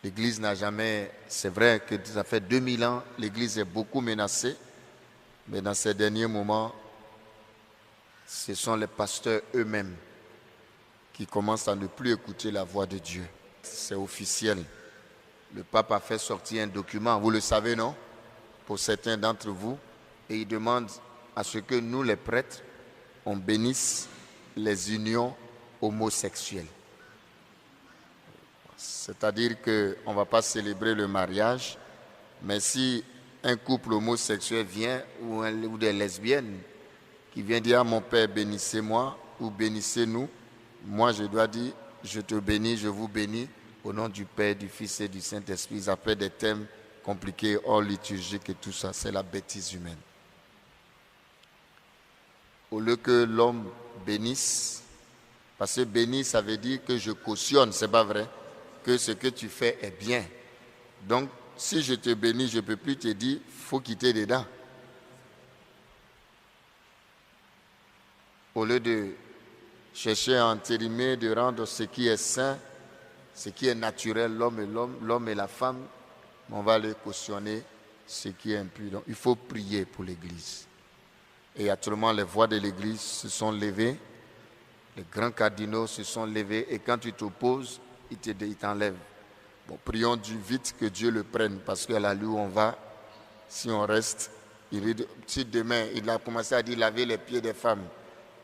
L'Église n'a jamais, c'est vrai que ça fait 2000 ans, l'Église est beaucoup menacée, mais dans ces derniers moments, ce sont les pasteurs eux-mêmes qui commencent à ne plus écouter la voix de Dieu. C'est officiel. Le pape a fait sortir un document, vous le savez, non? Pour certains d'entre vous, et il demande à ce que nous, les prêtres, on bénisse les unions homosexuelles. C'est-à-dire qu'on ne va pas célébrer le mariage, mais si un couple homosexuel vient, ou des lesbiennes, qui viennent dire à mon père, bénissez-moi, ou bénissez-nous, moi je dois dire, je te bénis, je vous bénis, au nom du Père, du Fils et du Saint-Esprit. Ils appellent des thèmes compliqués, hors liturgiques et tout ça, c'est la bêtise humaine. Au lieu que l'homme bénisse, parce que bénir, ça veut dire que je cautionne, c'est pas vrai, que ce que tu fais est bien. Donc, si je te bénis, je ne peux plus te dire, il faut quitter dedans. Au lieu de chercher à entérimer, de rendre ce qui est sain, ce qui est naturel, l'homme et la femme, on va aller cautionner ce qui est impur. Donc, il faut prier pour l'Église. Et actuellement, les voix de l'Église se sont levées, les grands cardinaux se sont levés, et quand tu t'opposes, il t'enlève. Bon, prions Dieu vite que Dieu le prenne, parce qu'à la où on va, si on reste, si demain il a commencé à dire laver les pieds des femmes,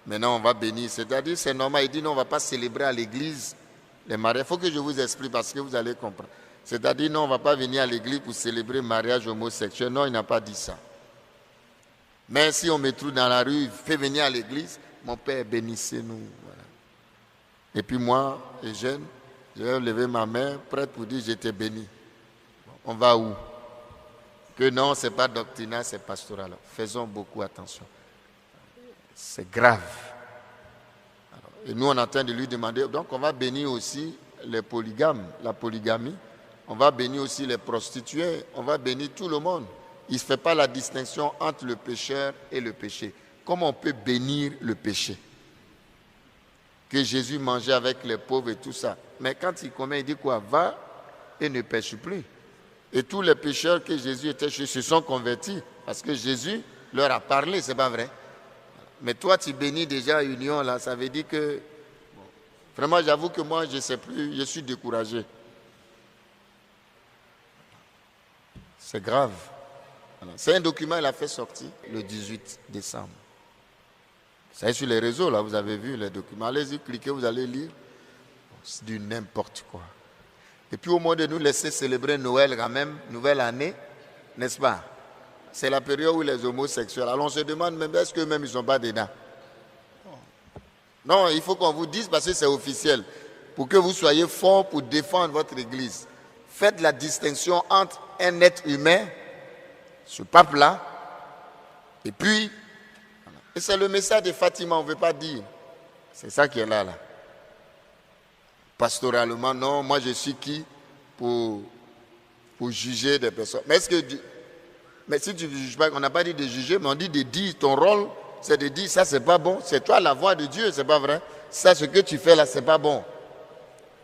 maintenant on va bénir, c'est-à-dire c'est normal, il dit non, on ne va pas célébrer à l'église les mariages. Il faut que je vous explique parce que vous allez comprendre. C'est-à-dire non, on ne va pas venir à l'église pour célébrer le mariage homosexuel. Non, il n'a pas dit ça. Mais si on me trouve dans la rue, fait venir à l'église, mon père, bénissez-nous. Voilà. Et puis moi, jeune, je vais lever ma main, prête pour dire je t'ai béni. On va où? Que non, ce n'est pas doctrinal, c'est pastoral. Faisons beaucoup attention. C'est grave. Alors, et nous, on est en train de lui demander, donc on va bénir aussi les polygames, la polygamie. On va bénir aussi les prostituées. On va bénir tout le monde. Il ne se fait pas la distinction entre le pécheur et le péché. Comment on peut bénir le péché? Que Jésus mangeait avec les pauvres et tout ça. Mais quand il commet, il dit quoi? Va et ne pêche plus. Et tous les pécheurs que Jésus était chez se sont convertis. Parce que Jésus leur a parlé, c'est pas vrai. Mais toi, tu bénis déjà union, là, ça veut dire que... Bon, vraiment, j'avoue que moi, je ne sais plus, je suis découragé. C'est grave. C'est un document qu'il a fait sortir le 18 décembre. C'est sur les réseaux, là, vous avez vu les documents. Allez-y, cliquez, vous allez lire. C'est du n'importe quoi. Et puis au moins de nous laisser célébrer Noël quand même, nouvelle année, n'est-ce pas? C'est la période où les homosexuels, alors on se demande même, est-ce qu'eux-mêmes ils ne sont pas dedans? Non, il faut qu'on vous dise parce que c'est officiel. Pour que vous soyez forts pour défendre votre église. Faites la distinction entre un être humain, ce pape-là, et puis, et c'est le message de Fatima, on ne veut pas dire. C'est ça qui est là. Pastoralement, non, moi je suis qui pour juger des personnes. Mais si tu ne juges pas, on n'a pas dit de juger, mais on dit de dire, ton rôle, c'est de dire, ça c'est pas bon, c'est toi la voix de Dieu, c'est pas vrai. Ça, ce que tu fais là, c'est pas bon.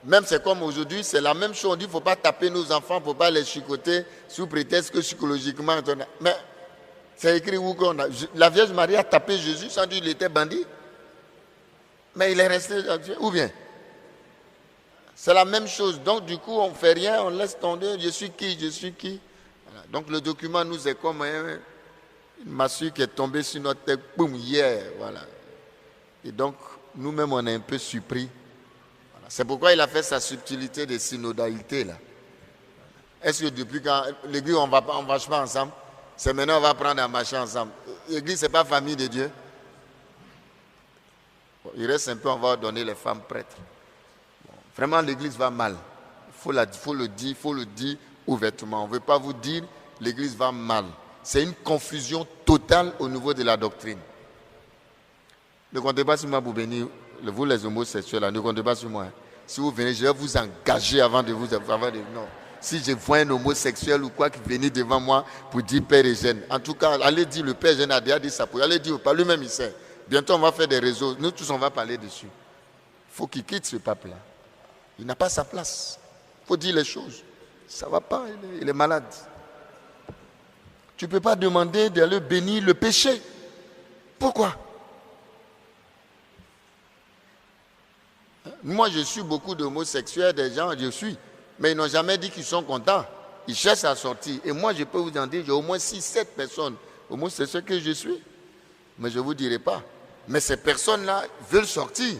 Même c'est comme aujourd'hui, c'est la même chose, on dit, il ne faut pas taper nos enfants, il ne faut pas les chicoter sous prétexte que psychologiquement, mais c'est écrit où qu'on a. La Vierge Marie a tapé Jésus sans dire qu'il était bandit. Mais il est resté, ou bien? C'est la même chose. Donc, du coup, on ne fait rien, on laisse tomber. Je suis qui? Voilà. Donc, le document nous est comme une massue qui est tombée sur notre tête, boum, hier. Voilà. Et donc, nous-mêmes, on est un peu surpris. Voilà. C'est pourquoi il a fait sa subtilité de synodalité, là. Est-ce que depuis quand l'église, on ne marche pas ensemble? C'est maintenant on va prendre à marcher ensemble. L'église, ce n'est pas famille de Dieu. Bon, il reste un peu, on va donner les femmes prêtres. Vraiment, l'église va mal. Il faut le dire ouvertement. On ne veut pas vous dire l'église va mal. C'est une confusion totale au niveau de la doctrine. Ne comptez pas sur moi pour bénir, vous les homosexuels, là, ne comptez pas sur moi. Si vous venez, je vais vous engager avant de vous... non. Si je vois un homosexuel ou quoi qui venait devant moi pour dire Père Eugène, en tout cas, allez dire, le Père Eugène a déjà dit ça. Allez dire, pas lui-même il sait. Bientôt, on va faire des réseaux. Nous tous, on va parler dessus. Il faut qu'il quitte ce pape-là. Il n'a pas sa place. Il faut dire les choses. Ça ne va pas, il est malade. Tu ne peux pas demander d'aller bénir le péché. Pourquoi? Moi, je suis beaucoup d'homosexuels, des gens, je suis. Mais ils n'ont jamais dit qu'ils sont contents. Ils cherchent à sortir. Et moi, je peux vous en dire, j'ai au moins 6-7 personnes homosexuelles que je suis. Mais je ne vous dirai pas. Mais ces personnes-là veulent sortir.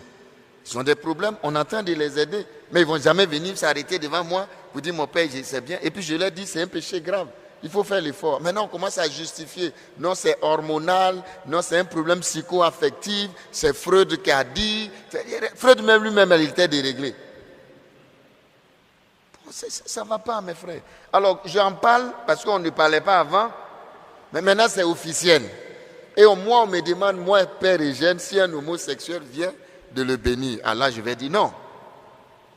Ils ont des problèmes, on est en train de les aider. Mais ils ne vont jamais venir s'arrêter devant moi pour dire, mon père, c'est bien. Et puis je leur dis, c'est un péché grave. Il faut faire l'effort. Maintenant, on commence à justifier. Non, c'est hormonal. Non, c'est un problème psycho-affectif. C'est Freud qui a dit. Freud même lui-même, il était déréglé. Ça ne va pas, mes frères. Alors, j'en parle parce qu'on ne parlait pas avant. Mais maintenant, c'est officiel. Et moi, on me demande, moi, père Eugène, si un homosexuel vient de le bénir. Alors, je vais dire non.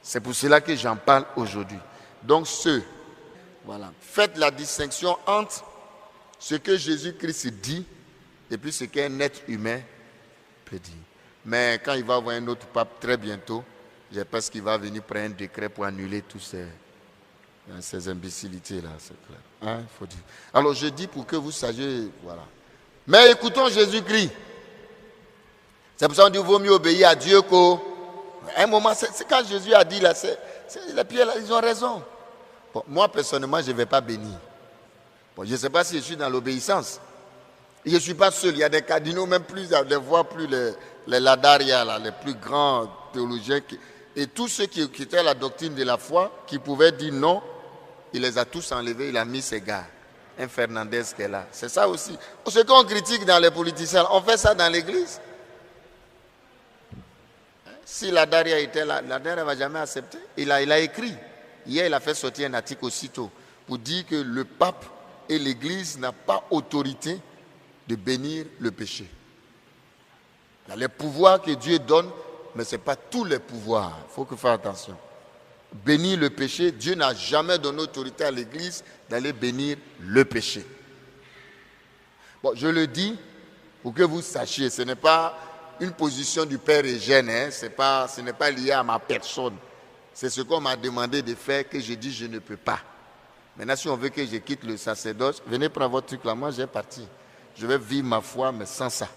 C'est pour cela que j'en parle aujourd'hui. Donc, voilà. Faites la distinction entre ce que Jésus-Christ dit et puis ce qu'un être humain peut dire. Mais quand il va avoir un autre pape très bientôt, j'ai peur qu'il va venir prendre un décret pour annuler tous ces imbécilités-là, c'est clair. Hein, faut dire. Alors je dis pour que vous sachiez, voilà. Mais écoutons Jésus-Christ. C'est pour ça qu'on dit qu'il vaut mieux obéir à Dieu qu'au... À un moment, c'est quand Jésus a dit là, les pierres, ils ont raison. Bon, moi, personnellement, je ne vais pas bénir. Bon, je ne sais pas si je suis dans l'obéissance. Je ne suis pas seul. Il y a des cardinaux, même plus, à les voir plus les Ladaria, là, les plus grands théologiens. Et tous ceux qui étaient la doctrine de la foi, qui pouvaient dire non, il les a tous enlevés, il a mis ses gars. Un Fernandez qui est là. C'est ça aussi. Ce qu'on critique dans les politiciens, on fait ça dans l'église. Si la Daria était là, la Daria ne va jamais accepter. Il a écrit. Hier, il a fait sortir un article aussitôt pour dire que le pape et l'église n'ont pas autorité de bénir le péché. Il y a les pouvoirs que Dieu donne, mais ce n'est pas tous les pouvoirs. Il faut que faire attention. Bénir le péché, Dieu n'a jamais donné autorité à l'église d'aller bénir le péché. Bon, je le dis pour que vous sachiez, ce n'est pas une position du Père Eugène, hein, ce n'est pas lié à ma personne. C'est ce qu'on m'a demandé de faire que j'ai dit je ne peux pas. Maintenant, si on veut que je quitte le sacerdoce, venez prendre votre truc là, moi j'ai parti. Je vais vivre ma foi, mais sans ça.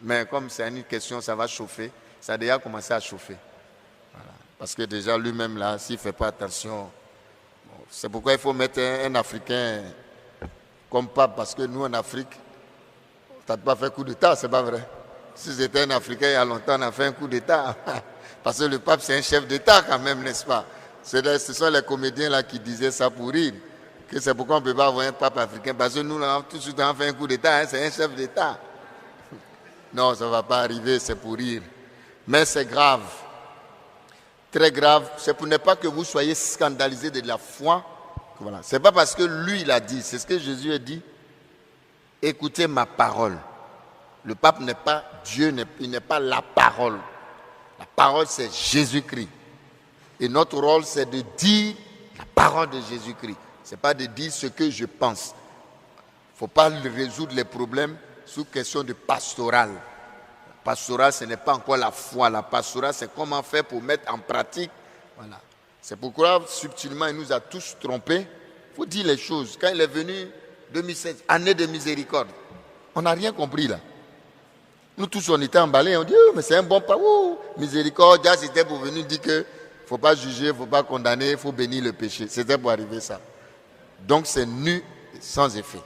Mais comme c'est une question, ça va chauffer, ça a déjà commencé à chauffer. Voilà. Parce que déjà lui-même là, s'il ne fait pas attention, bon, c'est pourquoi il faut mettre un Africain comme pape, parce que nous en Afrique, tu n'as pas fait coup d'État, c'est pas vrai. Si c'était un Africain il y a longtemps, on a fait un coup d'État. Parce que le pape, c'est un chef d'État quand même, n'est-ce pas? Ce sont les comédiens là qui disaient ça pour rire. Que c'est pourquoi on ne peut pas avoir un pape africain. Parce que nous, là, tout de suite, on fait un coup d'État, hein, c'est un chef d'État. Non, ça ne va pas arriver, c'est pour rire. Mais c'est grave. Très grave. C'est pour ne pas que vous soyez scandalisés de la foi. Voilà. Ce n'est pas parce que lui, il a dit. C'est ce que Jésus a dit. Écoutez ma parole. Le pape n'est pas Dieu, il n'est pas la parole. La parole, c'est Jésus-Christ. Et notre rôle, c'est de dire la parole de Jésus-Christ. Ce n'est pas de dire ce que je pense. Il ne faut pas résoudre les problèmes sous question de pastoral. La pastoral, ce n'est pas encore la foi. La pastoral, c'est comment faire pour mettre en pratique. Voilà. C'est pourquoi, subtilement, il nous a tous trompés. Il faut dire les choses. Quand il est venu, 2016, année de miséricorde, on n'a rien compris là. Nous tous, on était emballés, on dit, oh, mais c'est un bon pas, oh, miséricorde, c'était pour venir dire que il ne faut pas juger, il ne faut pas condamner, il faut bénir le péché. C'était pour arriver ça. Donc c'est nu, sans effet.